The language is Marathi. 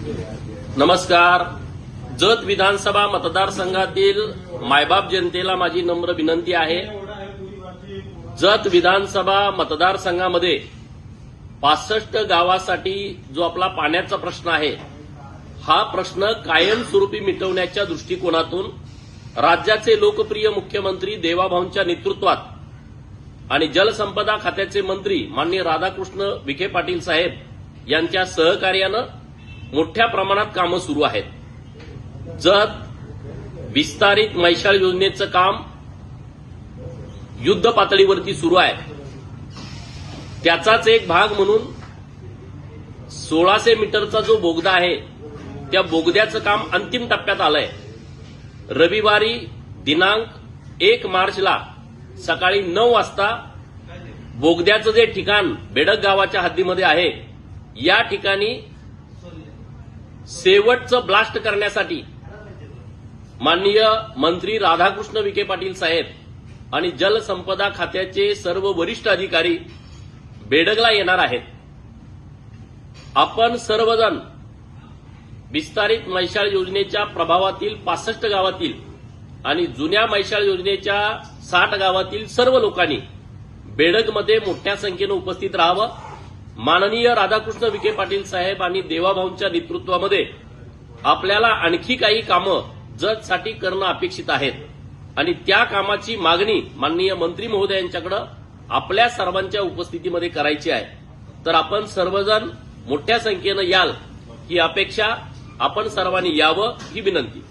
नमस्कार. जत विधानसभा मतदारसंघातील मायबाप जनतेला माझी नम्र विनंती आहे. जत विधानसभा मतदारसंघामध्ये 65 गावासाठी जो आपला पाण्याचा प्रश्न आहे, हा प्रश्न कायमस्वरूपी मिटवण्याच्या दृष्टिकोनातून राज्याचे लोकप्रिय मुख्यमंत्री देवाभाऊंच्या नेतृत्वात आणि जलसंपदा खात्याचे मंत्री माननीय राधाकृष्ण विखे पाटील साहेब यांच्या सहकार्यानं मोठ्या प्रमाणात कामं सुरू आहेत. जत विस्तारित मैशाळ योजनेचं काम युद्ध पातळीवरती सुरू आहे. त्याचाच एक भाग म्हणून 1600 मीटरचा जो बोगदा आहे, त्या बोगद्याचं काम अंतिम टप्प्यात आलंय. रविवारी दिनांक 1 मार्चला सकाळी 9 वाजता बोगद्याचं जे ठिकाण बेडक गावाच्या हद्दीमध्ये आहे, या ठिकाणी शेवटचं ब्लास्ट करण्यासाठी माननीय मंत्री राधाकृष्ण विखे पाटील साहेब आणि जलसंपदा खात्याचे सर्व वरिष्ठ अधिकारी बेडगला येणार आहेत. आपण सर्वजण विस्तारित मैशाळ योजनेच्या प्रभावातील 65 गावातील आणि जुन्या मैशाळ योजनेच्या 60 गावातील सर्व लोकांनी बेडगमध्ये मोठ्या संख्येनं उपस्थित राहावं. माननीय राधाकृष्ण विखे पाटील साहेब आणि देवाभाऊंच्या नेतृत्वामध्ये आपल्याला आणखी काही कामं जतसाठी करणं अपेक्षित आहेत आणि त्या कामाची मागणी माननीय मंत्री महोदयांच्याकडे आपल्या सर्वांच्या उपस्थितीमध्ये करायची आहे. तर आपण सर्वजण मोठ्या संख्येनं याल ही अपेक्षा, आपण सर्वांनी यावं ही विनंती.